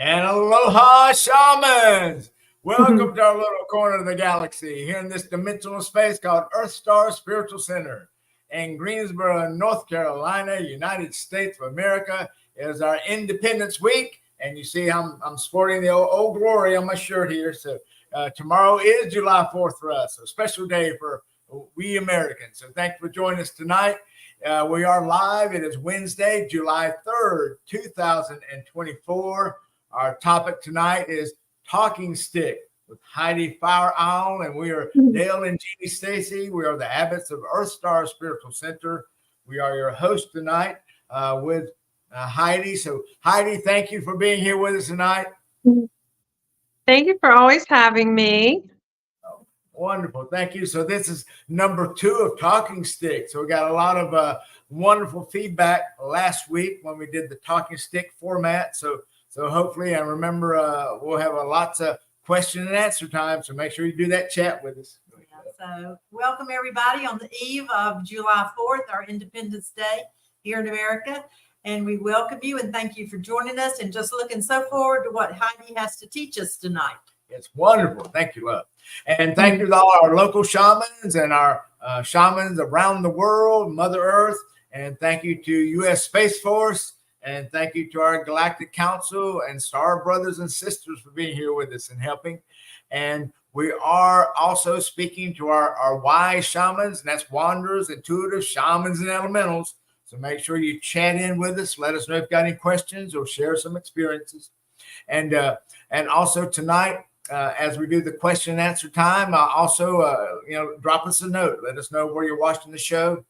And aloha, shamans! Welcome to our little corner of the galaxy here in this dimensional space called EarthStar Spiritual Center in Greensboro, North Carolina, United States of America. It is our Independence Week, and you see I'm sporting the old glory on my shirt here. So tomorrow is July 4th for us, a special day for we Americans. So thanks for joining us tonight. We are live. It is Wednesday, July 3rd, 2024. Our topic tonight is Talking Stick with Heidi Fire Owl, and we are Dale and Jeanne Stacy. We are the Abbots of EarthStar Spiritual Center. We are your host tonight with Heidi. So Heidi, thank you for being here with us tonight. Thank you for always having me. Oh, wonderful. Thank you. So this is number 2 of Talking Stick. So we got a lot of wonderful feedback last week when we did the Talking Stick format. So hopefully, and remember, we'll have lots of question and answer time. So make sure you do that chat with us. So welcome everybody on the eve of July 4th, our Independence Day here in America. And we welcome you and thank you for joining us and just looking so forward to what Heidi has to teach us tonight. It's wonderful. Thank you, love. And thank you to all our local shamans and our shamans around the world, Mother Earth. And thank you to U.S. Space Force. And thank you to our Galactic Council and Star Brothers and Sisters for being here with us and helping. And we are also speaking to our wise shamans, and that's wanderers, intuitive, shamans, and elementals. So make sure you chat in with us. Let us know if you've got any questions or share some experiences. And also tonight, as we do the question and answer time, also drop us a note. Let us know where you're watching the show.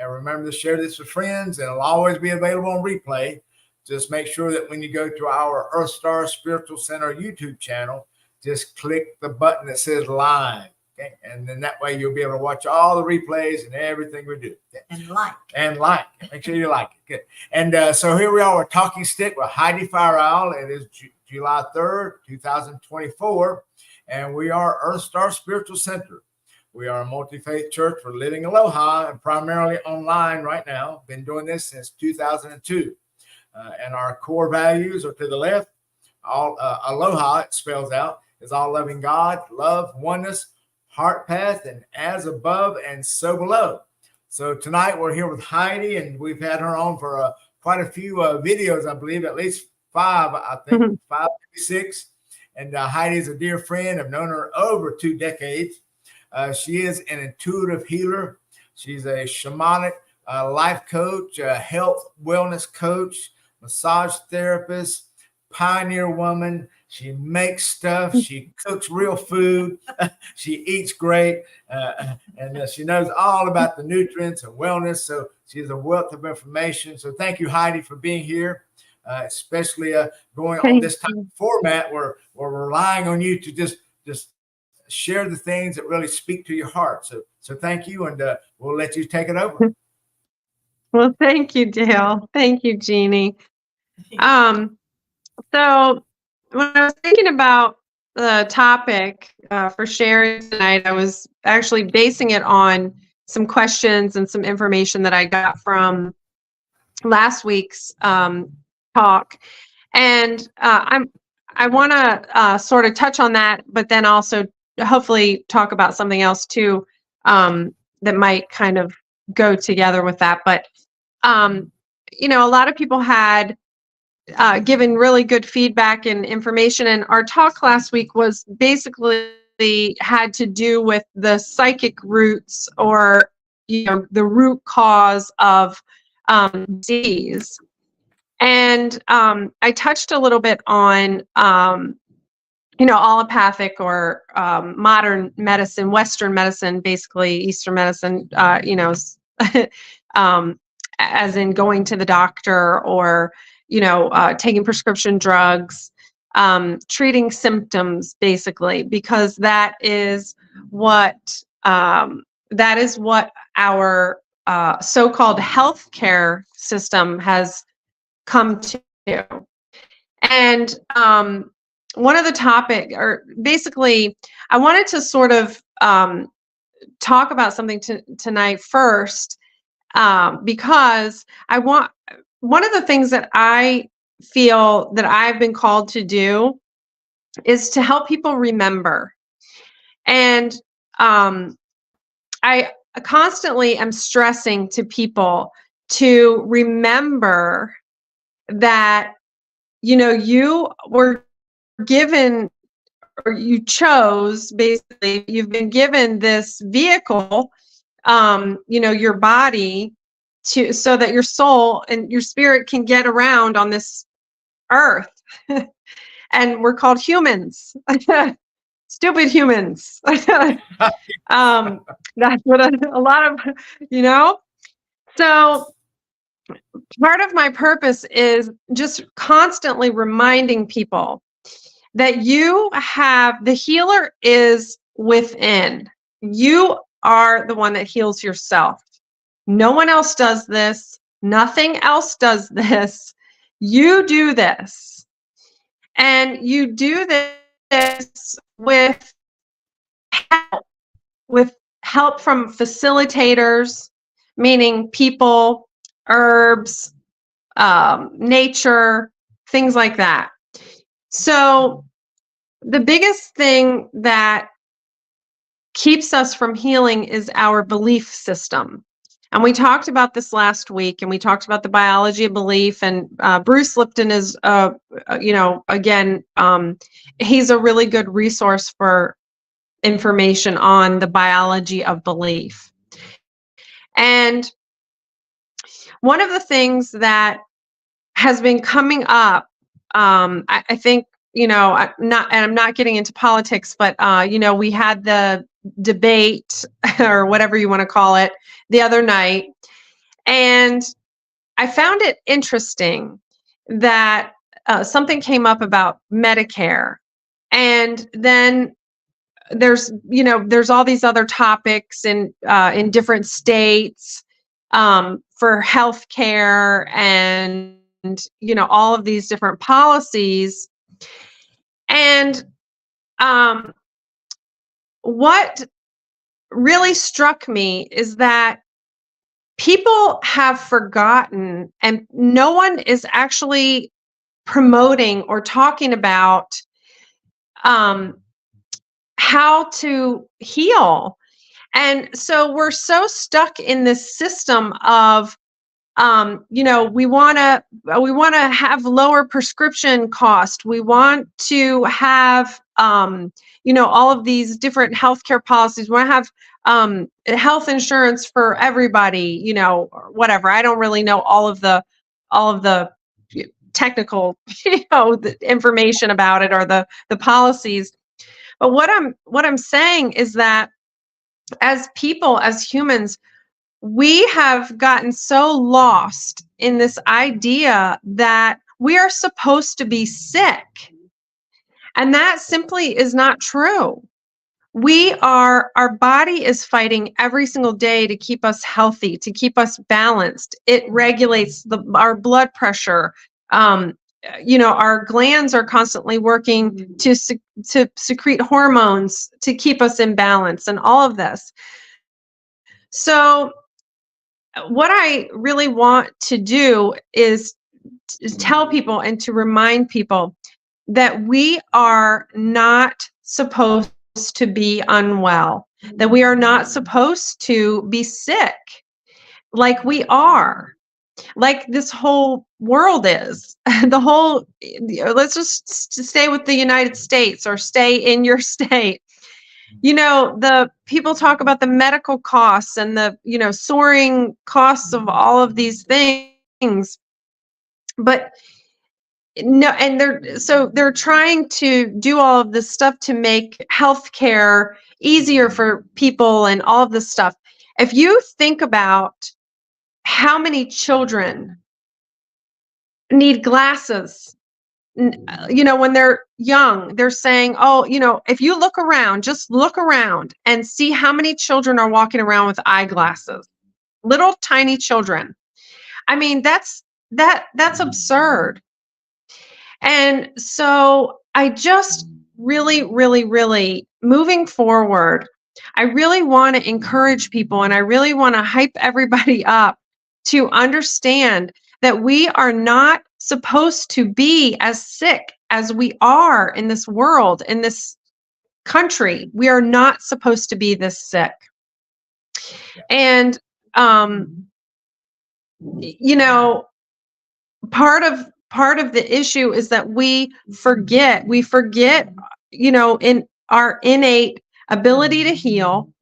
And remember to share this with friends, and it'll always be available on replay. Just make sure that when you go to our EarthStar Spiritual Center YouTube channel, just click the button that says live. Okay. And then that way you'll be able to watch all the replays and everything we do. Okay? And like. Make sure you like it. Good. And so here we are with Talking Stick with Heidi Fire Owl. It is July 3rd, 2024. And we are EarthStar Spiritual Center. We are a multi-faith church for living aloha and primarily online right now. Been doing this since 2002. And our core values are to the left. All aloha, it spells out, is all loving God, love, oneness, heart path, and as above and so below. So tonight we're here with Heidi, and we've had her on for quite a few videos, I believe, at least 5, I think, 5, maybe 6. And Heidi is a dear friend. I've known her over 2 decades. She is an intuitive healer. She's a shamanic life coach, a health wellness coach, massage therapist, pioneer woman. She makes stuff. She cooks real food. She eats great. And she knows all about the nutrients and wellness. So she's a wealth of information. So thank you, Heidi, for being here, especially going on this type of format where we're relying on you to just share the things that really speak to your heart. So thank you, and we'll let you take it over. Well, thank you, Dale. Thank you, Jeannie. So when I was thinking about the topic for sharing tonight, I was actually basing it on some questions and some information that I got from last week's talk. And I want to sort of touch on that, but then also hopefully talk about something else too that might kind of go together with that. But a lot of people had given really good feedback and information, and our talk last week was basically had to do with the psychic roots, or the root cause of disease. And I touched a little bit on allopathic or modern medicine, Western medicine, basically Eastern medicine, as in going to the doctor or, taking prescription drugs, treating symptoms, basically, because that is what our so-called healthcare system has come to. And one of the topic, or basically, I wanted to sort of talk about something tonight first, because one of the things that I feel that I've been called to do is to help people remember. And I constantly am stressing to people to remember that, you were given, or you chose, basically, you've been given this vehicle, your body, so that your soul and your spirit can get around on this earth. And we're called humans. Stupid humans. That's what a lot of, So part of my purpose is just constantly reminding people that the healer is within. You are the one that heals yourself. No one else does this. Nothing else does this. You do this. And you do this with help from facilitators, meaning people, herbs, nature, things like that. So the biggest thing that keeps us from healing is our belief system. And we talked about this last week, and we talked about the biology of belief. And Bruce Lipton is, again, he's a really good resource for information on the biology of belief. And one of the things that has been coming up, I think, I'm not getting into politics, but, we had the debate or whatever you want to call it the other night. And I found it interesting that something came up about Medicare. And then there's all these other topics in different states for healthcare and, all of these different policies. And what really struck me is that people have forgotten, and no one is actually promoting or talking about how to heal. And so we're so stuck in this system of we want to have lower prescription cost. We want to have all of these different healthcare policies. We want to have health insurance for everybody, or whatever. I don't really know all of the technical the information about it, or the policies. But what I'm saying is that as people, as humans, we have gotten so lost in this idea that we are supposed to be sick. And that simply is not true. Our body is fighting every single day to keep us healthy, to keep us balanced. It regulates our blood pressure. Our glands are constantly working to secrete hormones to keep us in balance, and all of this. So what I really want to do is tell people and to remind people that we are not supposed to be unwell, that we are not supposed to be sick like we are, like this whole world is. Let's just stay with the United States, or stay in your state. The people talk about the medical costs and the, soaring costs of all of these things. But no, and they're trying to do all of this stuff to make healthcare easier for people and all of this stuff. If you think about how many children need glasses, when they're young, they're saying, if you just look around and see how many children are walking around with eyeglasses, little tiny children. I mean, that's absurd. And so I just really, really, really, moving forward, I really want to encourage people, and I really want to hype everybody up to understand that we are not supposed to be as sick as we are in this world, in this country. We are not supposed to be this sick. And, you know, part of the issue is that we forget, you know, in our innate ability to heal,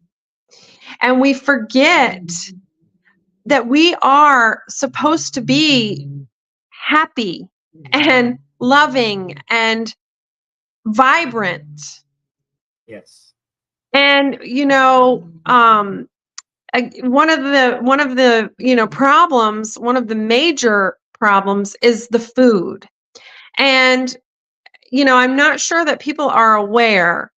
and we forget that we are supposed to be happy and loving and vibrant. Yes. And, you know, one of the, you know, problems, one of the major problems is the food. And, you know, I'm not sure that people are aware,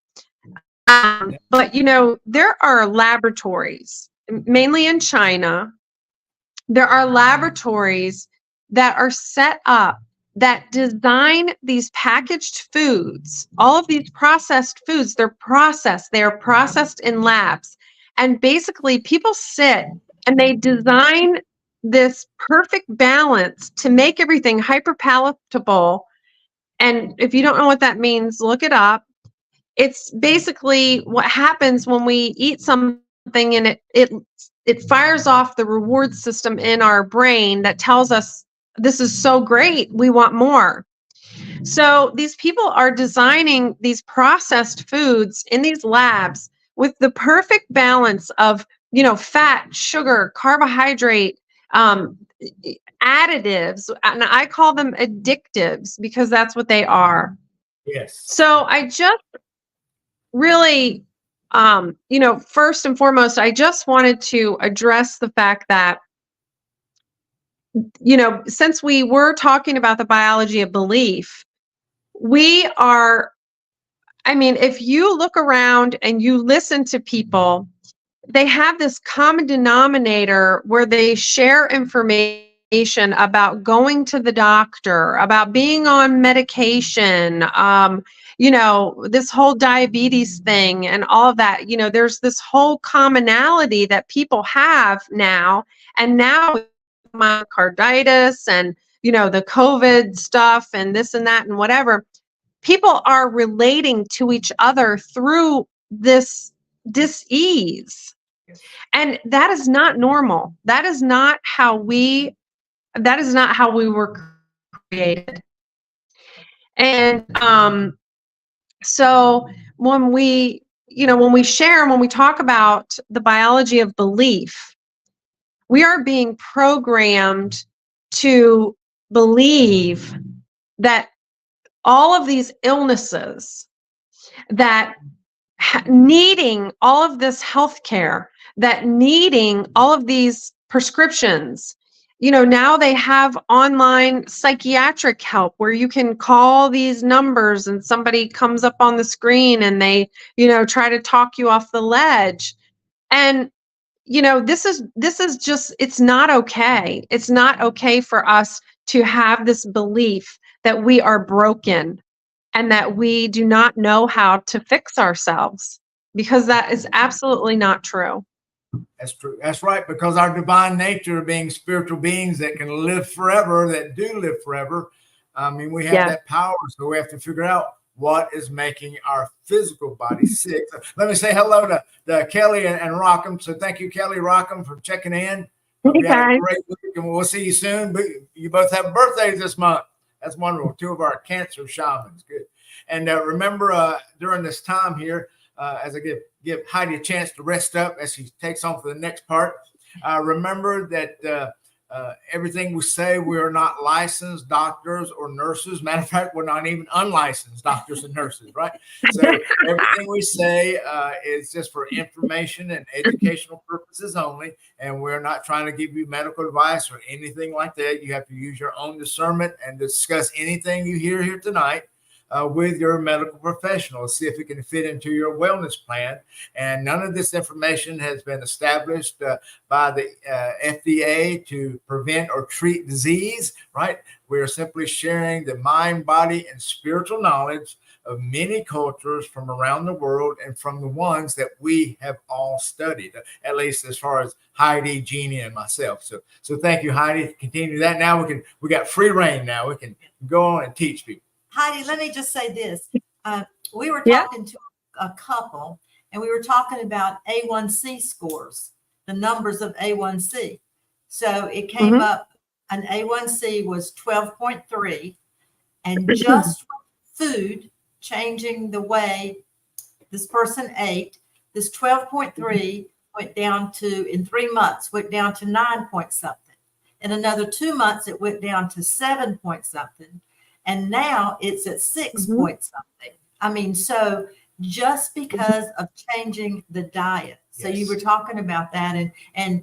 but, you know, there are laboratories, mainly in China. There are laboratories that are set up that design these packaged foods, all of these processed foods. They are processed in labs. And basically people sit and they design this perfect balance to make everything hyper palatable. And if you don't know what that means, look it up. It's basically what happens when we eat something and it fires off the reward system in our brain that tells us this is so great, we want more. So these people are designing these processed foods in these labs with the perfect balance of, you know, fat, sugar, carbohydrate, additives, and I call them addictives because that's what they are. Yes. So I just really, you know, first and foremost, I just wanted to address the fact that, you know, since we were talking about the biology of belief, we are, I mean, if you look around and you listen to people, they have this common denominator where they share information about going to the doctor, about being on medication, you know, this whole diabetes thing and all of that. You know, there's this whole commonality that people have now. And now myocarditis and, you know, the COVID stuff and this and that and whatever, people are relating to each other through this dis-ease. And that is not normal. That is not how we were created. And so when we, you know, when we share, when we talk about the biology of belief, we are being programmed to believe that all of these illnesses, that needing all of this health care, that needing all of these prescriptions, you know, now they have online psychiatric help where you can call these numbers and somebody comes up on the screen and they, you know, try to talk you off the ledge. And, you know, this is just, it's not okay. It's not okay for us to have this belief that we are broken and that we do not know how to fix ourselves, because that is absolutely not true. That's true. That's right. Because our divine nature, being spiritual beings that can live forever, that do live forever, I mean, we have that power. So we have to figure out what is making our physical body sick. So let me say hello to Kelly and Rockham. So thank you, Kelly, Rockham, for checking in. You had a great week, and we'll see you soon. You both have birthdays this month. That's wonderful. Two of our cancer shamans. Good. And remember, during this time here, as I give Heidi a chance to rest up as she takes on for the next part, remember that everything we say, we are not licensed doctors or nurses. Matter of fact, we're not even unlicensed doctors and nurses, right? So everything we say is just for information and educational purposes only. And we're not trying to give you medical advice or anything like that. You have to use your own discernment and discuss anything you hear here tonight. with your medical professional, see if it can fit into your wellness plan. And none of this information has been established by the FDA to prevent or treat disease, right? We are simply sharing the mind, body, and spiritual knowledge of many cultures from around the world and from the ones that we have all studied, at least as far as Heidi, Jeanne, and myself. So thank you, Heidi. Continue that. Now we got free reign now. We can go on and teach people. Heidi, let me just say this. We were Yeah. talking to a couple, and we were talking about A1C scores, the numbers of A1C. So it came up, an A1C was 12.3, and just food, changing the way this person ate, this 12.3 went down to, in 3 months, went down to 9 point something. In another 2 months, it went down to 7 point something. And now it's at 6 point something. I mean, so just because of changing the diet. So you were talking about that, and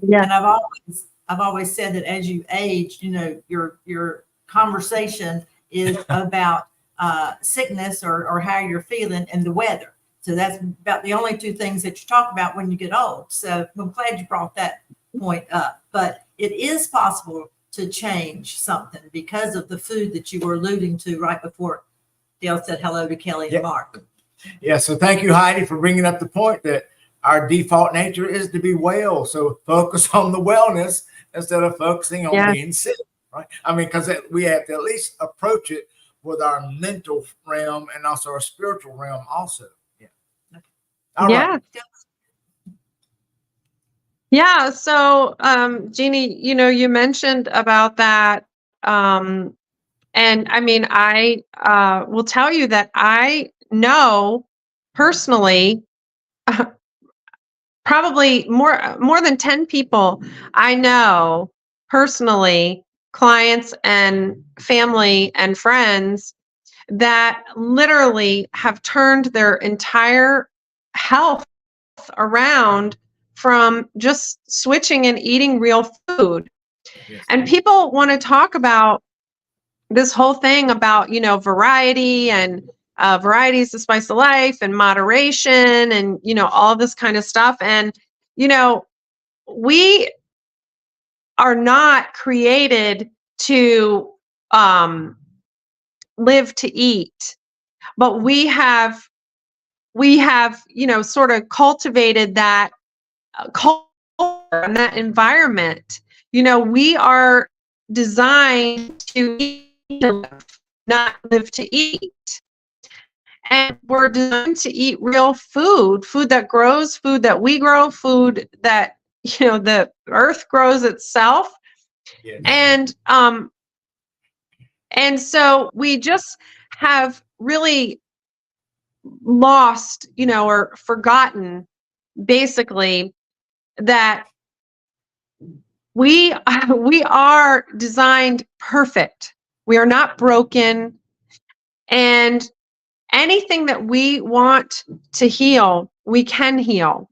I've always said that as you age, you know, your conversation is about sickness or how you're feeling and the weather. So that's about the only two things that you talk about when you get old. So I'm glad you brought that point up. But it is possible to change something because of the food that you were alluding to right before Dale said hello to Kelly and Mark. Yeah, so thank you, Heidi, for bringing up the point that our default nature is to be well. So focus on the wellness instead of focusing on being sick, right? I mean, because we have to at least approach it with our mental realm and also our spiritual realm also. Yeah. All right. Yeah. So, Jeanne, you know, you mentioned about that. And I mean, I will tell you that I know personally, probably more than 10 people I know personally, clients and family and friends that literally have turned their entire health around from just switching and eating real food. And people want to talk about this whole thing about, you know, variety and variety is the spice of life and moderation and, you know, all this kind of stuff. And, you know, we are not created to live to eat, but we have, you know, sort of cultivated that culture and that environment. You know, we are designed to eat, not live to eat. And we're designed to eat real food that grows, food that we grow, food that, you know, the earth grows itself. And so we just have really lost, you know, or forgotten basically that we are designed perfect. We are not broken. And anything that we want to heal, we can heal.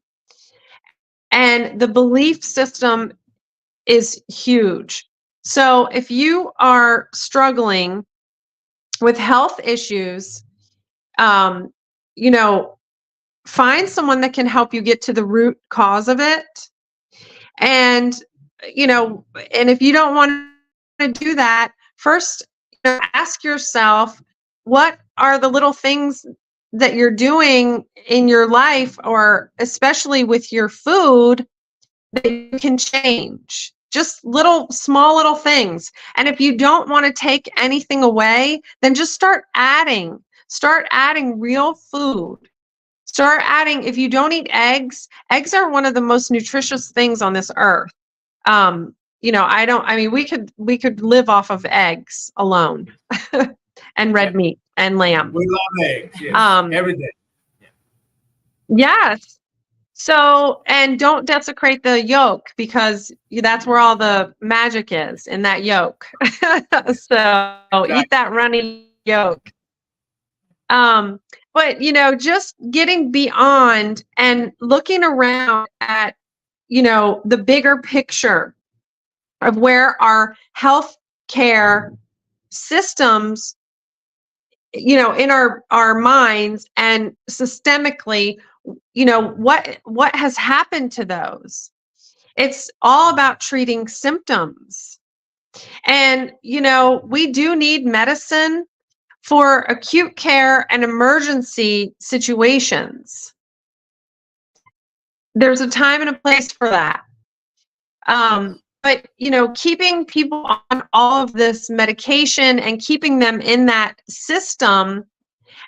And the belief system is huge. So if you are struggling with health issues, you know, find someone that can help you get to the root cause of it. And, you know, and if you don't want to do that, first, you know, ask yourself, what are the little things that you're doing in your life, or especially with your food, that you can change? Just small little things. And if you don't want to take anything away, then just start adding real food. Start adding, if you don't eat eggs are one of the most nutritious things on this earth. You know, we could live off of eggs alone and red meat and lamb. We love eggs, yes, every day. Yes. So, and don't desecrate the yolk, because that's where all the magic is, in that yolk. So eat that runny yolk. But, you know, just getting beyond and looking around at, you know, the bigger picture of where our health care systems in our minds and systemically, what has happened to those. It's all about treating symptoms. And, we do need medicine for acute care and emergency situations. There's a time and a place for that. But, keeping people on all of this medication and keeping them in that system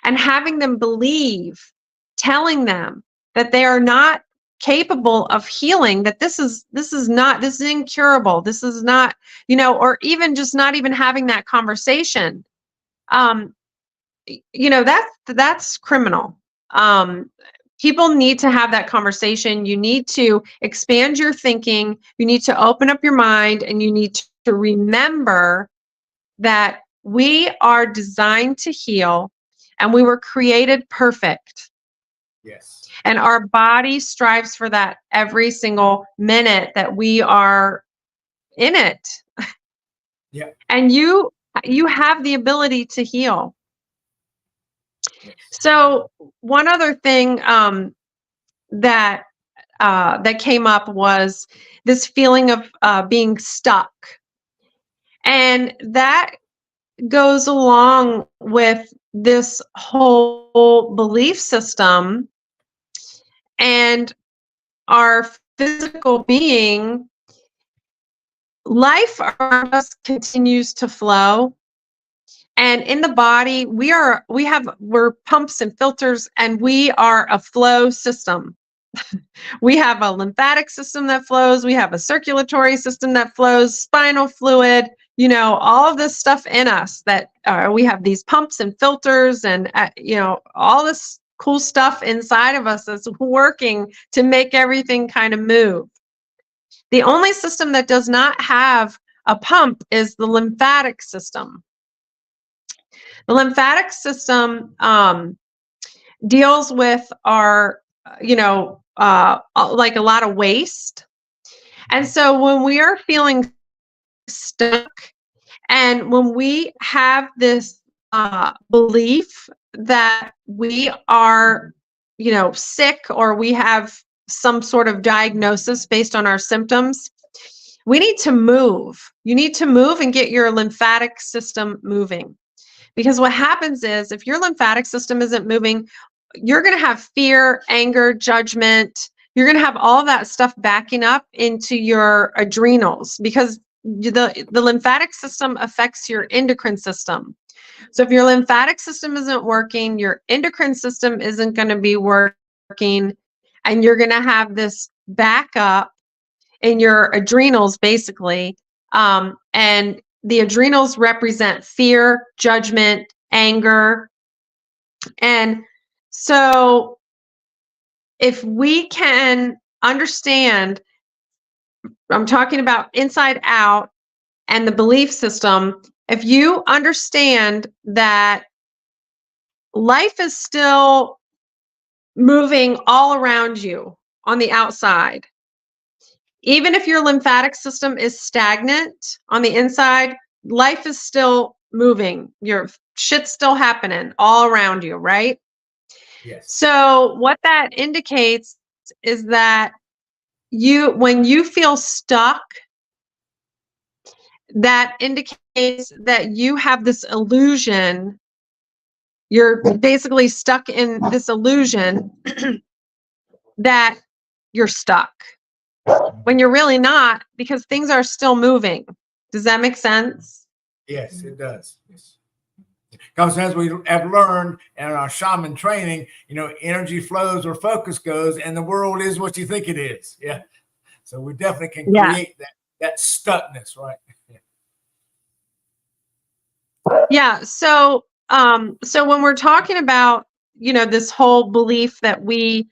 and having them believe, telling them that they are not capable of healing, that this is incurable, this is not, or even just not even having that conversation. That's criminal. People need to have that conversation. You need to expand your thinking. You need to open up your mind, and you need to remember that we are designed to heal, and we were created perfect. Yes. And our body strives for that every single minute that we are in it. Yeah. And you have the ability to heal. Yes. So one other thing that came up was this feeling of being stuck. And that goes along with this whole belief system and our physical being. Life around us continues to flow. And in the body, we're pumps and filters, and we are a flow system. We have a lymphatic system that flows. We have a circulatory system that flows, spinal fluid, all of this stuff in us that we have these pumps and filters and, all this cool stuff inside of us that's working to make everything kind of move. The only system that does not have a pump is the lymphatic system. The lymphatic system deals with our, like a lot of waste. And so when we are feeling stuck, and when we have this belief that we are, sick, or we have some sort of diagnosis based on our symptoms, we need to move. You need to move and get your lymphatic system moving. Because what happens is, if your lymphatic system isn't moving, you're going to have fear, anger, judgment. You're going to have all that stuff backing up into your adrenals, because the lymphatic system affects your endocrine system. So if your lymphatic system isn't working, your endocrine system isn't going to be working, and you're going to have this backup in your adrenals, basically. And the adrenals represent fear, judgment, anger. And so if we can understand, I'm talking about inside out and the belief system, if you understand that life is still moving all around you on the outside, even if your lymphatic system is stagnant on the inside, life is still moving. Your shit's still happening all around you, right? Yes. So what that indicates is that when you feel stuck, that indicates that you have this illusion. You're basically stuck in this illusion that you're stuck, when you're really not, because things are still moving. Does that make sense? Yes, it does. Yes. Because as we have learned in our shaman training, energy flows where focus goes, and the world is what you think it is. Yeah. So we definitely can create that stuckness, right? Yeah. So when we're talking about, this whole belief that we,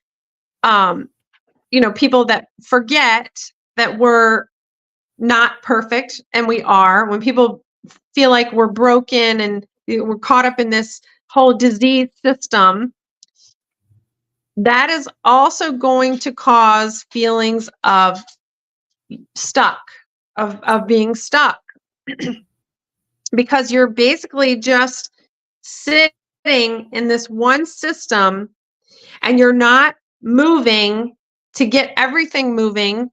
people that forget that we're not perfect, and we are, when people feel like we're broken and we're caught up in this whole disease system, that is also going to cause feelings of stuck, of being stuck, because you're basically just sitting in this one system and you're not moving to get everything moving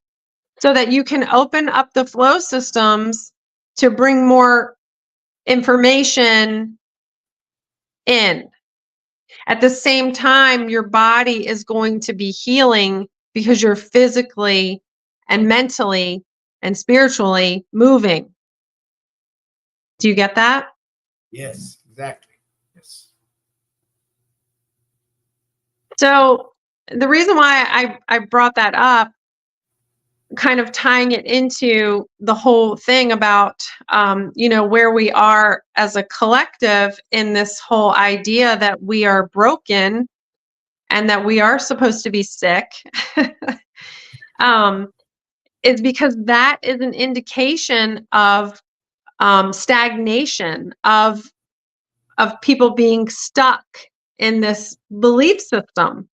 so that you can open up the flow systems to bring more information in. At the same time, your body is going to be healing because you're physically and mentally and spiritually moving. Do you get that? Yes, exactly. Yes. So the reason why I brought that up, kind of tying it into the whole thing about, where we are as a collective in this whole idea that we are broken and that we are supposed to be sick, is because that is an indication of stagnation, of people being stuck in this belief system.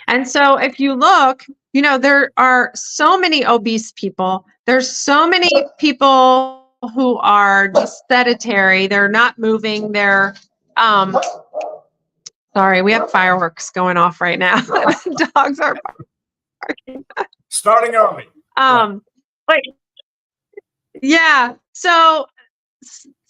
And so if you look, there are so many obese people. There's so many people who are just sedentary. They're not moving. They're, sorry, we have fireworks going off right now. Dogs are barking. Starting early. But yeah, so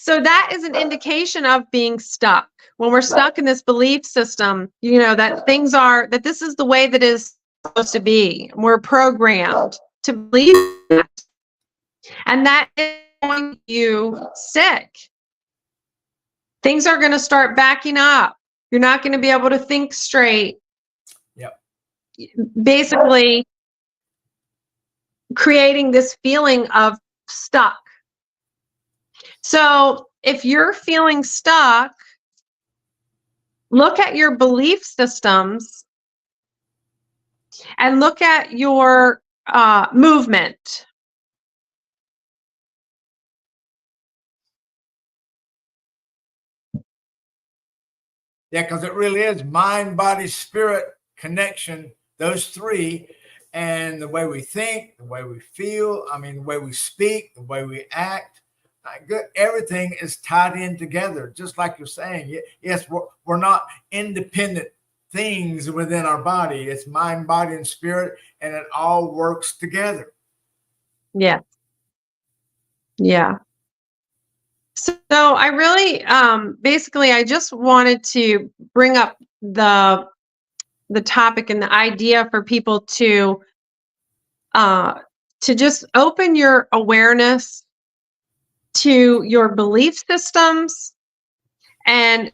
that is an indication of being stuck. When we're stuck in this belief system, that this is the way that is supposed to be. We're programmed to believe that. And that is making you sick. Things are going to start backing up. You're not going to be able to think straight. Yep. Basically, creating this feeling of stuck. So if you're feeling stuck, look at your belief systems and look at your movement. Yeah, because it really is mind, body, spirit connection, those three, and the way we think, the way we feel, the way we speak, the way we act. Everything is tied in together, just like you're saying. Yes, we're not independent things within our body. It's mind, body, and spirit, and it all works together. Yeah. Yeah. So I really, basically, I just wanted to bring up the topic and the idea for people to just open your awareness to your belief systems, and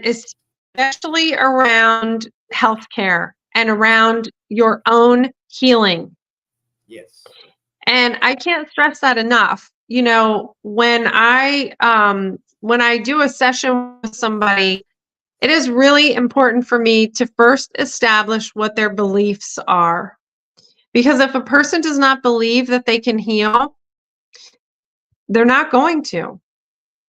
especially around healthcare and around your own healing. Yes. And I can't stress that enough. When I do a session with somebody, it is really important for me to first establish what their beliefs are. Because if a person does not believe that they can heal, they're not going to.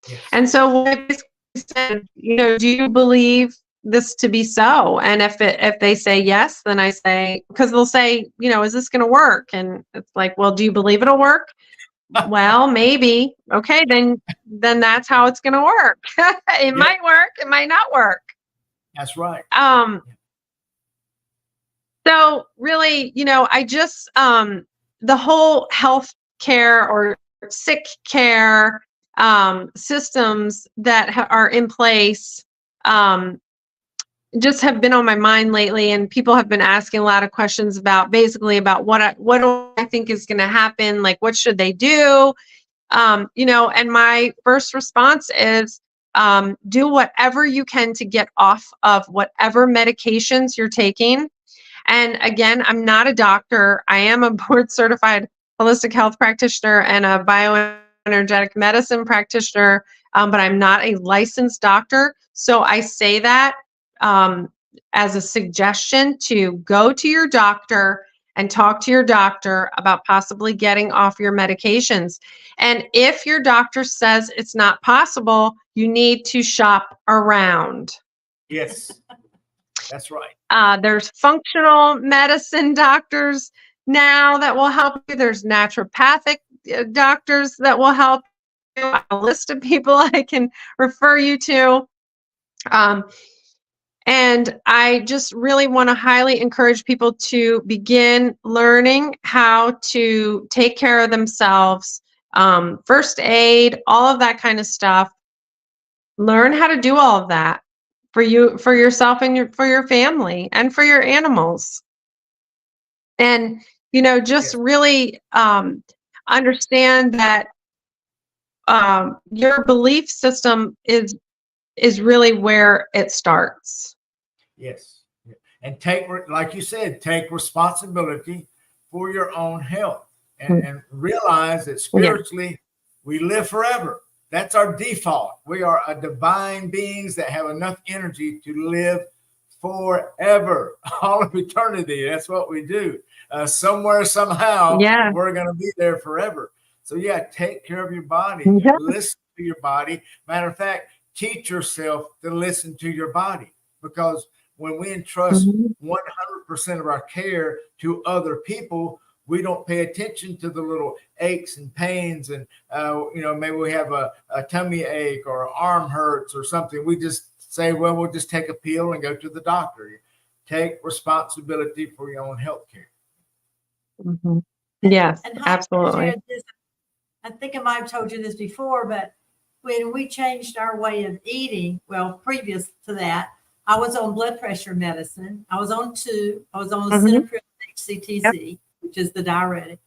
Yes. And so what I basically said, do you believe this to be so? And if they say yes, then I say, because they'll say, is this going to work? And it's like, well, do you believe it'll work? Well, maybe. Okay, then that's how it's going to work. It might work. It might not work. That's right. So really, I just, the whole health care or sick care systems that are in place just have been on my mind lately, and people have been asking a lot of questions about what do I think is going to happen, like what should they do, and my first response is do whatever you can to get off of whatever medications you're taking. And again, I'm not a doctor. I am a board certified holistic health practitioner and a bioenergetic medicine practitioner, but I'm not a licensed doctor. So I say that as a suggestion to go to your doctor and talk to your doctor about possibly getting off your medications. And if your doctor says it's not possible, you need to shop around. Yes, that's right. There's functional medicine doctors now that will help you. There's naturopathic doctors that will help you. A list of people I can refer you to. And I just really want to highly encourage people to begin learning how to take care of themselves, first aid, all of that kind of stuff. Learn how to do all of that for you, for yourself, and for your family, and for your animals. And just really understand that your belief system is really where it starts. Yes. And like you said, take responsibility for your own health, and realize that spiritually we live forever. That's our default. We are a divine beings that have enough energy to live forever, all of eternity. That's what we do. Somewhere, somehow, we're going to be there forever. So take care of your body. Listen to your body. Matter of fact, teach yourself to listen to your body, because when we entrust 100% of our care to other people, we don't pay attention to the little aches and pains, and maybe we have a tummy ache or arm hurts or something. We just say, well, we'll just take a pill and go to the doctor. Take responsibility for your own health care. Yes, absolutely. I think I might have told you this before, but when we changed our way of eating, well, previous to that, I was on blood pressure medicine. I was on lisinopril HCTZ, which is the diuretic.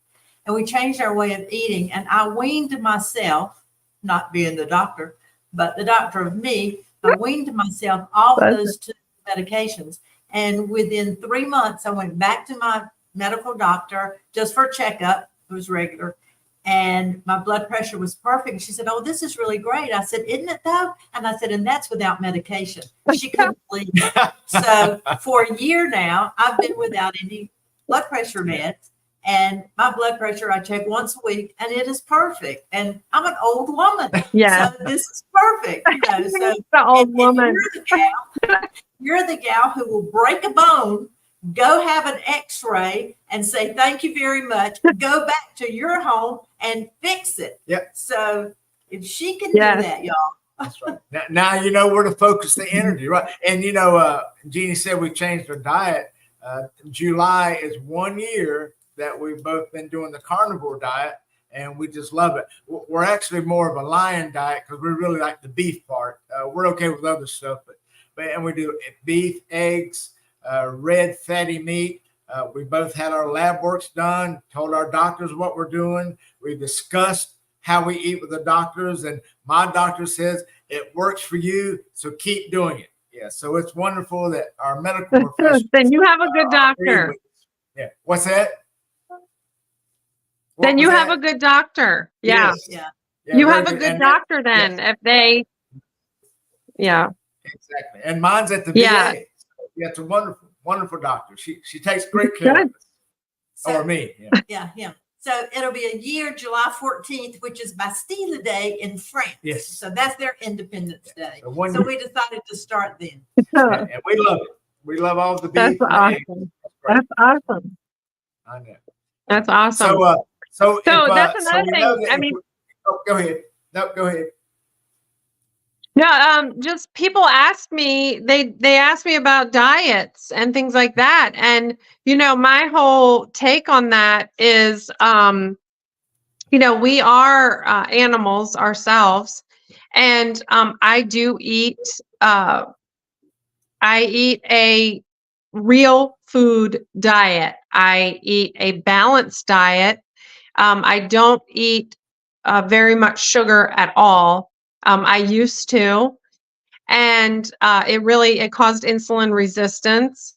And we changed our way of eating. And I weaned myself, not being the doctor, but the doctor of me, I weaned myself off those 2 medications. And within 3 months, I went back to my medical doctor just for a checkup. It was regular. And my blood pressure was perfect. She said, "Oh, this is really great." I said, "Isn't it though?" And I said, "And that's without medication." She couldn't believe it. So for a year now, I've been without any blood pressure meds. And my blood pressure, I check once a week, and it is perfect. And I'm an old woman. So this is perfect. So the old woman. You're the gal who will break a bone, go have an x-ray and say, "Thank you very much," go back to your home and fix it. So if she can do that, y'all. That's right. Now you know where to focus the energy, right? And Jeannie said we changed our diet. July is 1 year that we've both been doing the carnivore diet, and we just love it. We're actually more of a lion diet because we really like the beef part. We're okay with other stuff, but we do beef, eggs, red fatty meat. We both had our lab works done, told our doctors what we're doing. We discussed how we eat with the doctors, and my doctor says it works for you, so keep doing it. So it's wonderful that our medical professionals. Then you have a good doctor. What's that? Then you have a good doctor. You have a good doctor then. If they, exactly. And mine's at the VA. It's a wonderful doctor. She takes great care of us. Or me. So it'll be a year, July 14th, which is Bastille Day in France. So that's their Independence Day. So we decided to start then. And we love it. We love all the beef. That's awesome. That's awesome. I know. That's awesome. So that's another thing. Go ahead. No, go ahead. No, just people ask me, they ask me about diets and things like that. And, my whole take on that is, we are animals ourselves. And I eat a real food diet. I eat a balanced diet. I don't eat very much sugar at all. I used to, and it caused insulin resistance.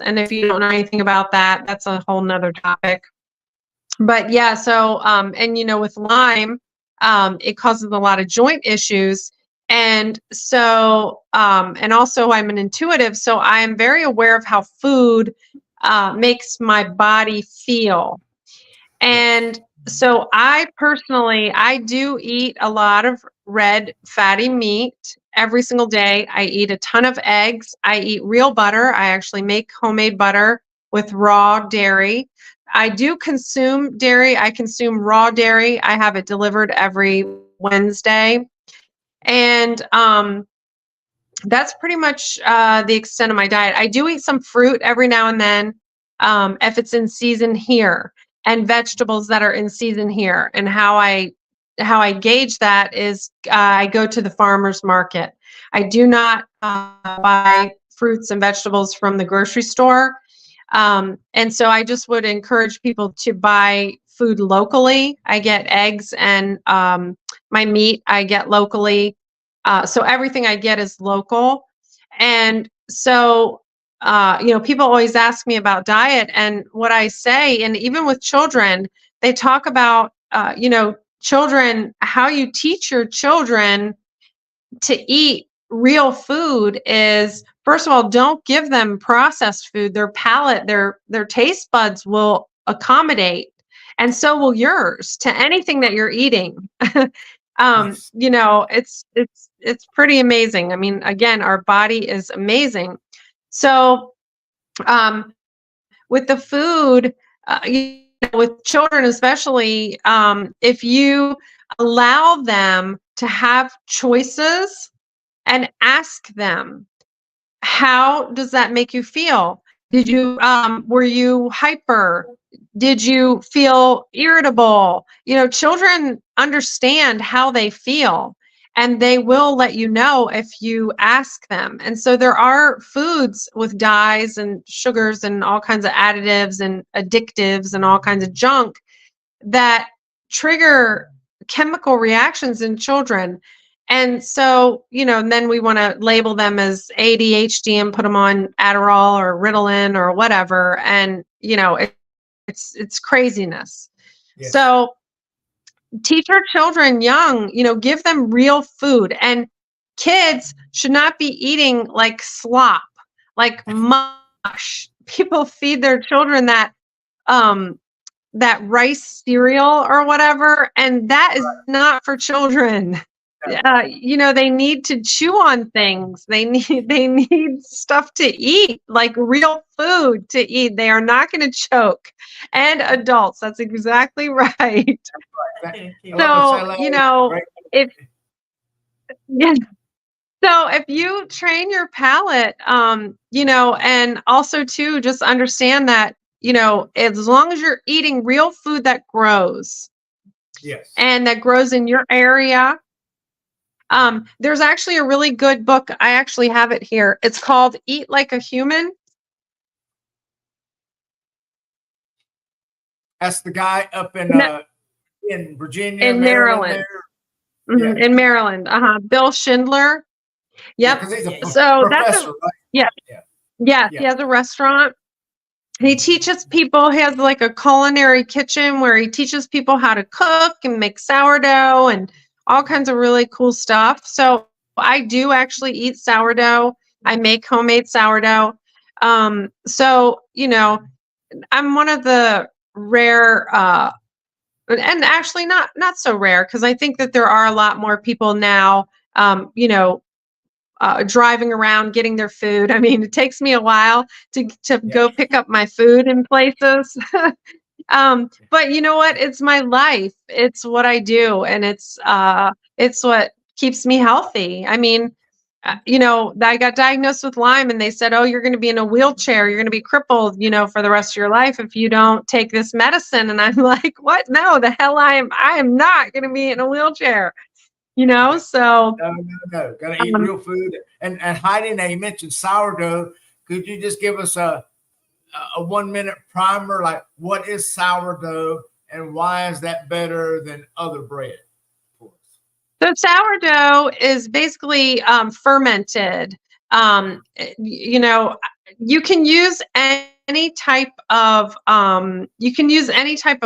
And if you don't know anything about that, that's a whole nother topic. But with Lyme, it causes a lot of joint issues. And so, and also I'm an intuitive, so I am very aware of how food makes my body feel. And so I do eat a lot of red fatty meat every single day. I eat a ton of eggs. I eat real butter. I actually make homemade butter with raw dairy. I do consume dairy. I consume raw dairy. I have it delivered every Wednesday. And that's pretty much the extent of my diet. I do eat some fruit every now and then, if it's in season here, and vegetables that are in season here. And how I gauge that is I go to the farmer's market. I do not buy fruits and vegetables from the grocery store. And so I just would encourage people to buy food locally. I get eggs and my meat I get locally. So everything I get is local. And so, people always ask me about diet, and what I say, and even with children, they talk about, children, how you teach your children to eat real food is, first of all, don't give them processed food. Their palate, their taste buds will accommodate, and so will yours, to anything that you're eating. Yes. It's pretty amazing. I mean, again, our body is amazing. So, with the food, with children especially, if you allow them to have choices and ask them, how does that make you feel? Were you hyper? Did you feel irritable? Children understand how they feel, and they will let you know if you ask them. And so there are foods with dyes and sugars and all kinds of additives and addictives and all kinds of junk that trigger chemical reactions in children. And so, and then we want to label them as ADHD and put them on Adderall or Ritalin or whatever. And, it's craziness. Yes. So teach our children young, give them real food. And kids should not be eating like slop, like mush. People feed their children that rice cereal or whatever, and that is not for children. They need to chew on things. They need stuff to eat, like real food to eat. They are not going to choke. And adults, that's exactly right. Thank you. So, if you train your palate, and also too, just understand that, as long as you're eating real food that grows, Yes. and that grows in your area. There's actually a really good book. I actually have it here. It's called Eat Like a Human. That's the guy up in Virginia, In Maryland. Yeah. In Maryland. Bill Schindler. Yep. 'Cause he's a So that's professor, right? yeah. Yeah. He has a restaurant. He teaches people, he has like a culinary kitchen where he teaches people how to cook and make sourdough and all kinds of really cool stuff. So I do actually eat sourdough. I make homemade sourdough. So, I'm one of the rare, and actually not so rare, because I think that there are a lot more people now, driving around getting their food. I mean, it takes me a while to go pick up my food in places. But you know what? It's my life. It's what I do, and it's what keeps me healthy. I mean, I got diagnosed with Lyme, and they said, "Oh, you're going to be in a wheelchair. You're going to be crippled, for the rest of your life if you don't take this medicine." And I'm like, "What? No, the hell I am not going to be in a wheelchair." So No. Gotta eat real food. And Heidi, now you mentioned sourdough. Could you just give us a 1-minute primer, like what is sourdough and why is that better than other bread? So sourdough is basically fermented. You can use any type of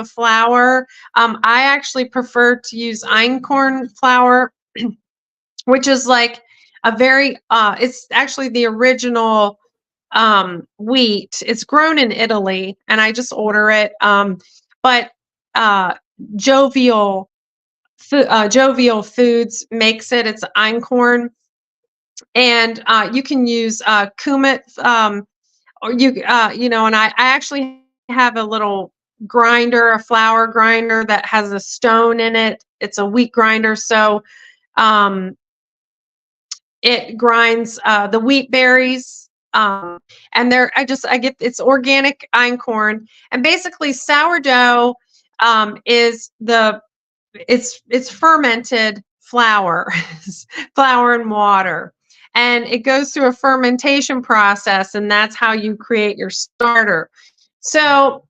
flour. I actually prefer to use einkorn flour, which is like a very it's actually the original wheat. It's grown in Italy, and I just order it. But Jovial Foods makes it. It's einkorn, and you can use kumut, or and I actually have a little grinder, a flour grinder that has a stone in it. It's a wheat grinder, so it grinds the wheat berries. And I get it's organic einkorn, and basically sourdough is it's fermented flour, flour and water, and it goes through a fermentation process, and that's how you create your starter. So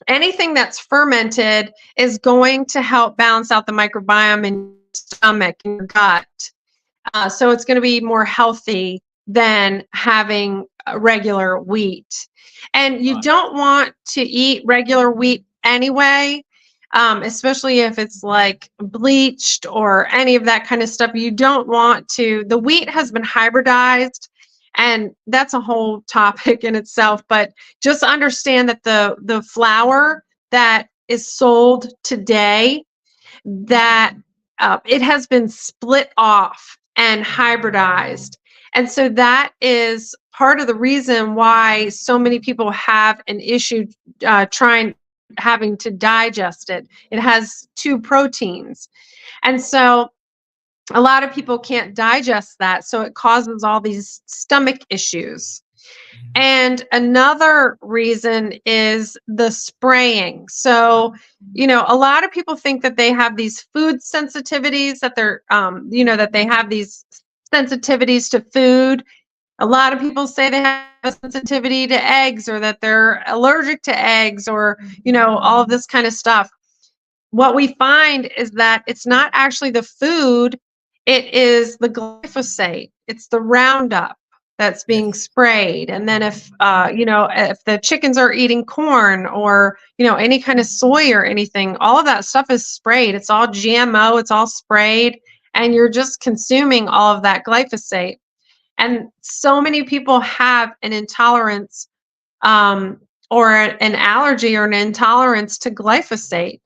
anything that's fermented is going to help balance out the microbiome in your stomach and your gut. So it's going to be more healthy than having regular wheat. And you don't want to eat regular wheat anyway, especially if it's like bleached or any of that kind of stuff. You don't want to. The wheat has been hybridized, and that's a whole topic in itself. But just understand that the flour that is sold today, that it has been split off and hybridized. And so that is part of the reason why so many people have an issue having to digest it. It has 2 proteins. And so a lot of people can't digest that. So it causes all these stomach issues. And another reason is the spraying. So, a lot of people think that they have these food sensitivities, that they're, that they have these sensitivities to food. A lot of people say they have a sensitivity to eggs, or that they're allergic to eggs, or, all of this kind of stuff. What we find is that it's not actually the food, it is the glyphosate. It's the Roundup that's being sprayed. And then if the chickens are eating corn, or any kind of soy or anything, all of that stuff is sprayed. It's all GMO, it's all sprayed, and you're just consuming all of that glyphosate. And so many people have an intolerance or an allergy or an intolerance to glyphosate.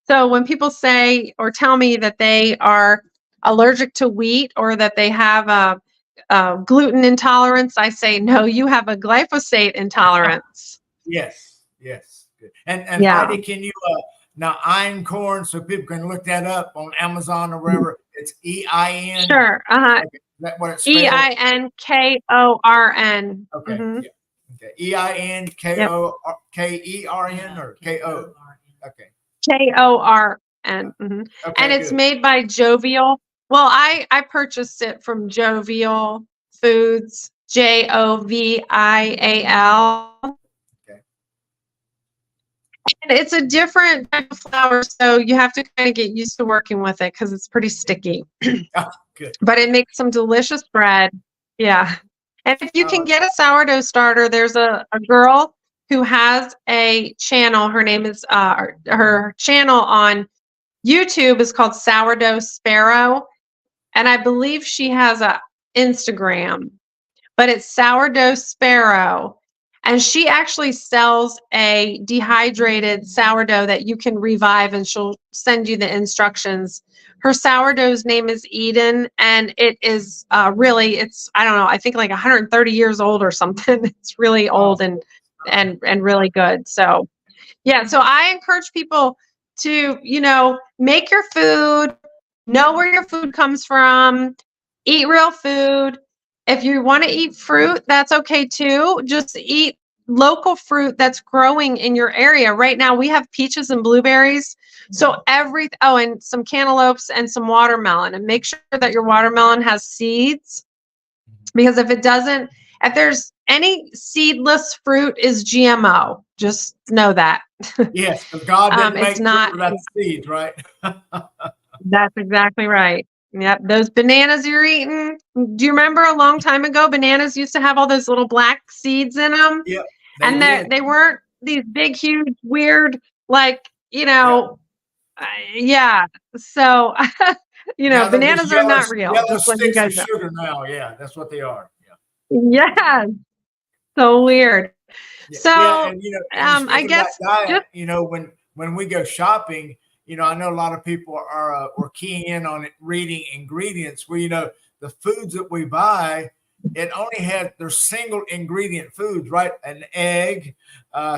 So when people say or tell me that they are allergic to wheat, or that they have a gluten intolerance, I say, no, you have a glyphosate intolerance. Yes. Good. And Yeah. Heidi, can you now einkorn, so people can look that up on Amazon or wherever? It's EIN. Sure. Okay. Is that what it's spelled? EINKORN. Okay. Mm-hmm. Yeah. Okay. EINKORN or KO. Okay. KORN. Mm-hmm. Okay, And it's good. made by Jovial. Well, I purchased it from Jovial Foods, JOVIAL. Okay. And it's a different type of flour, so you have to kind of get used to working with it because it's pretty sticky. Oh, good. But it makes some delicious bread. Yeah. And if you can get a sourdough starter, there's a girl who has a channel. Her name is her channel on YouTube is called Sourdough Sparrow. And I believe she has a Instagram, but it's Sourdough Sparrow. And she actually sells a dehydrated sourdough that you can revive, and she'll send you the instructions. Her sourdough's name is Eden, and it is really, I don't know, I think like 130 years old or something. It's really old and really good. So, yeah, so I encourage people to, make your food, know where your food comes from, eat real food. If you want to eat fruit, that's okay too. Just eat local fruit that's growing in your area. Right now we have peaches and blueberries. So and some cantaloupes and some watermelon, and make sure that your watermelon has seeds, because if there's any seedless fruit is GMO. Just know that. Yes, because God didn't make it's not fruit without seeds, right? That's exactly right. Yep. Those bananas you're eating. Do you remember a long time ago, bananas used to have all those little black seeds in them? Yep. And they weren't these big, huge, weird, like, yeah. So, Now they're bananas just are not real. Yellow Just letting you sticks of guys know. sugar now. Yeah, that's what they are. Yeah. So weird. Yeah. So, and, I guess diet, when we go shopping, I know a lot of people are keying in on it, reading ingredients. Where the foods that we buy, it only has their single ingredient foods, right? An egg,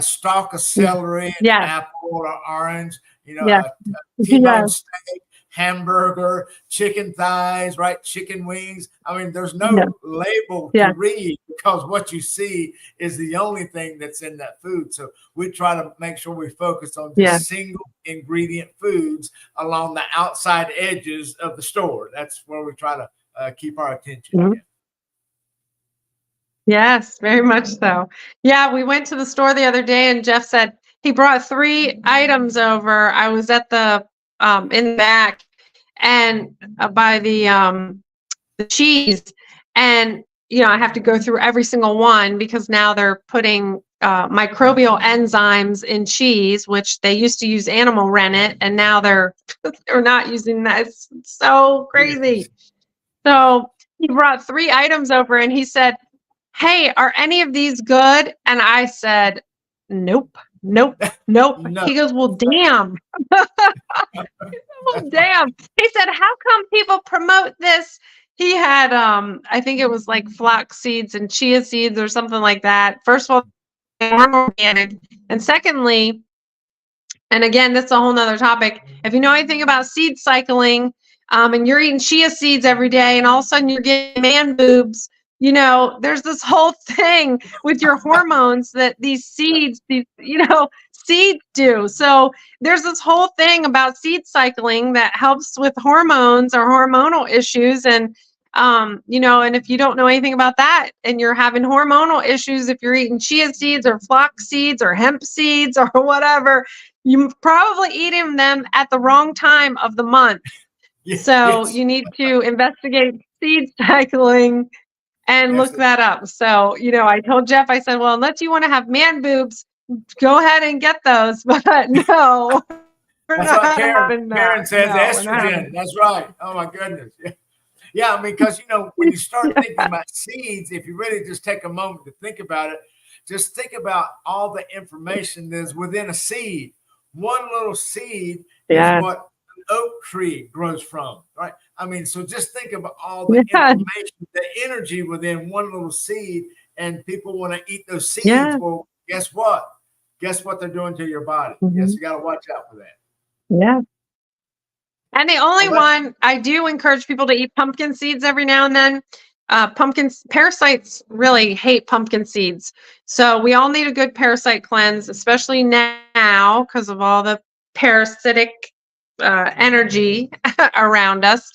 stalk of celery, an apple or orange, Yes. T-bone steak, hamburger, chicken thighs, right? Chicken wings. I mean, there's no label Yeah. to read because what you see is the only thing that's in that food. So we try to make sure we focus on just single ingredient foods along the outside edges of the store. That's where we try to keep our attention. Mhm. Yes, very much so. Yeah, we went to the store the other day and Jeff said he brought 3 items over. I was at the in the back and by the cheese, and I have to go through every single one because now they're putting microbial enzymes in cheese, which they used to use animal rennet, and now they're not using that. It's so crazy. So he brought 3 items over and he said, "Hey, are any of these good?" And I said, "Nope, nope, nope." No. He goes, "Well, damn." Well, damn. He said, "How come people promote this?" He had, I think it was like flax seeds and chia seeds or something like that. First of all, they weren't organic. And secondly, and again, that's a whole nother topic. If you know anything about seed cycling, and you're eating chia seeds every day and all of a sudden you're getting man boobs, there's this whole thing with your hormones that these seeds, seeds do. So there's this whole thing about seed cycling that helps with hormones or hormonal issues. And, and if you don't know anything about that and you're having hormonal issues, if you're eating chia seeds or flax seeds or hemp seeds or whatever, you're probably eating them at the wrong time of the month. So you need to investigate seed cycling and look that up. So, I told Jeff, I said, well, unless you want to have man boobs, go ahead and get those. But no. That's what Karen says, estrogen. That's right. Oh, my goodness. Yeah, I mean, because, when you start thinking about seeds, if you really just take a moment to think about it, just think about all the information that's within a seed. One little seed is what an oak tree grows from, right? I mean, so just think about all the information, the energy within one little seed, and people want to eat those seeds. Yeah. Well, guess what? Guess what they're doing to your body? Mm-hmm. Yes, you got to watch out for that. Yeah. And the only one I do encourage people to eat pumpkin seeds every now and then. Parasites really hate pumpkin seeds. So we all need a good parasite cleanse, especially now because of all the parasitic energy around us.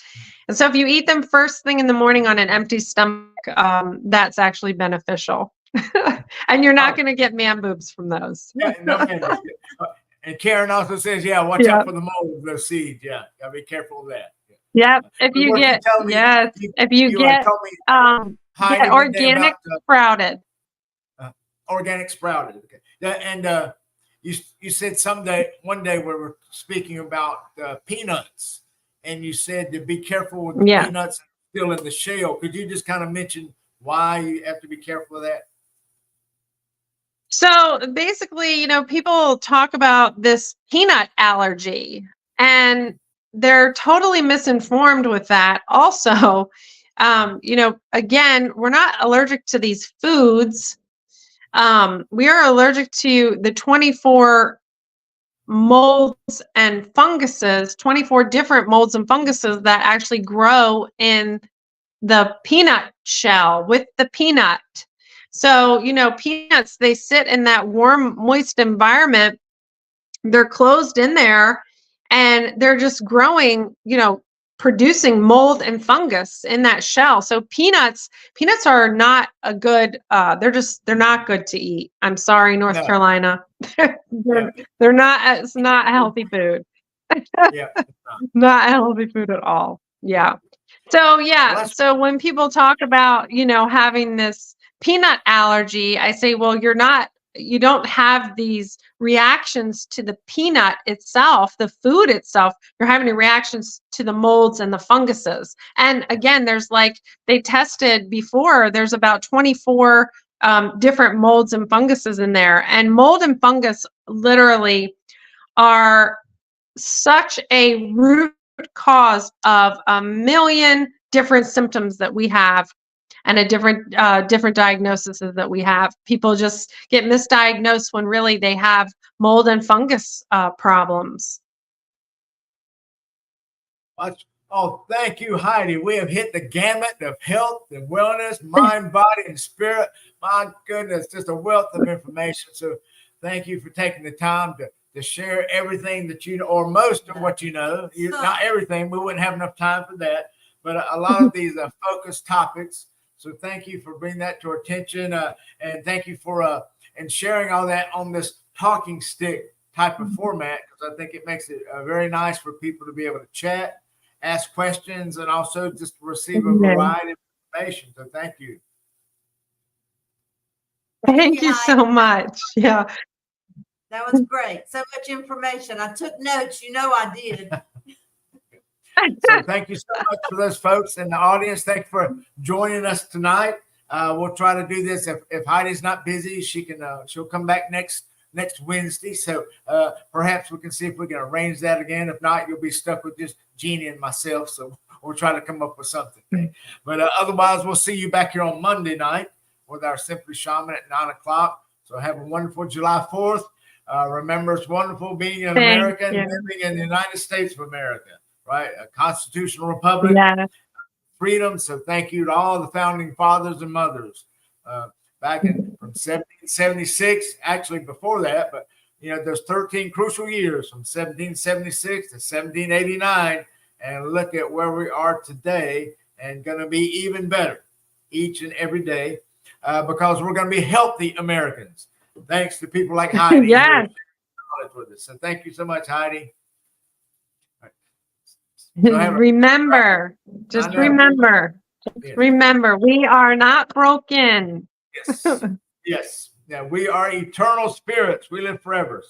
And so if you eat them first thing in the morning on an empty stomach, that's actually beneficial. And you're not going to get man boobs from those. Yeah, no man boobs. And Karen also says, watch out for the mold of those seeds. Yeah, gotta be careful of that. Yeah, if you get organic sprouted. Organic sprouted. Okay. Yeah, and you said one day we were speaking about peanuts, and you said to be careful with peanuts still in the shell. Could you just kind of mention why you have to be careful of that? So basically, people talk about this peanut allergy, and they're totally misinformed with that. Also, again, we're not allergic to these foods. We are allergic to the 24 molds and funguses, 24 different molds and funguses that actually grow in the peanut shell with the peanut. So, peanuts, they sit in that warm, moist environment. They're closed in there and they're just growing, producing mold and fungus in that shell. So peanuts are not a good, they're not good to eat. I'm sorry, North Carolina. They're not, it's not healthy food. Not healthy food at all. Yeah. So, so when people talk about, having this peanut allergy, I say, well, you don't have these reactions to the peanut itself, the food itself. You're having reactions to the molds and the funguses. And again, they tested before, there's about 24 different molds and funguses in there. And mold and fungus literally are such a root cause of a million different symptoms that we have and a different diagnoses that we have. People just get misdiagnosed when really they have mold and fungus problems. Oh, thank you, Heidi. We have hit the gamut of health and wellness, mind, body, and spirit. My goodness, just a wealth of information. So thank you for taking the time to share everything that you know, or most of what you know. Not everything. We wouldn't have enough time for that. But a lot of these focused topics. So thank you for bringing that to our attention. And thank you for and sharing all that on this talking stick type of format, because I think it makes it very nice for people to be able to chat, ask questions, and also just receive a variety of information. So thank you. Thank you so much. Yeah. That was great. So much information. I took notes. You know I did. So thank you so much for those folks in the audience. Thanks for joining us tonight. We'll try to do this. If Heidi's not busy, she'll come back next Wednesday. So perhaps we can see if we can arrange that again. If not, you'll be stuck with just Jeanne and myself. So we'll try to come up with something. Okay? But otherwise, we'll see you back here on Monday night with our Simply Shaman at 9 o'clock. So have a wonderful July 4th. Remember, it's wonderful being an American, living in the United States of America, right? A constitutional republic, freedom. So thank you to all the founding fathers and mothers back from 1776, actually before that, but there's 13 crucial years from 1776 to 1789, and look at where we are today, and going to be even better each and every day because we're going to be healthy Americans, thanks to people like Heidi. Yes. With us. So thank you so much, Heidi. Remember, remember, we are not broken. Yes. Yeah, we are eternal spirits. We live forever.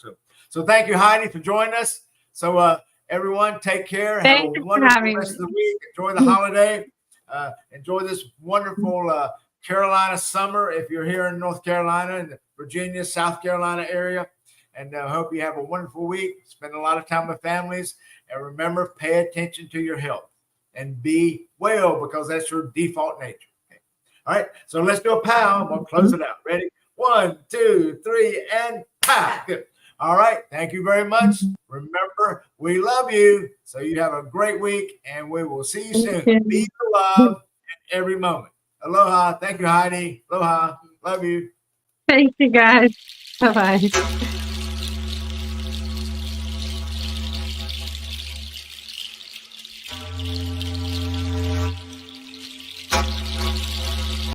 So thank you, Heidi, for joining us. So everyone, take care. Have a wonderful rest of the week. Enjoy the holiday. Enjoy this wonderful Carolina summer if you're here in North Carolina and Virginia, South Carolina area. And I hope you have a wonderful week. Spend a lot of time with families. And remember, pay attention to your health and be well, because that's your default nature. Okay. All right. So let's do a pow. We'll close it out. Ready? 1, 2, 3, and pow. Good. All right. Thank you very much. Remember, we love you. So you have a great week, and we will see you soon. Be the love in every moment. Aloha. Thank you, Heidi. Aloha. Love you. Thank you, guys. Bye-bye.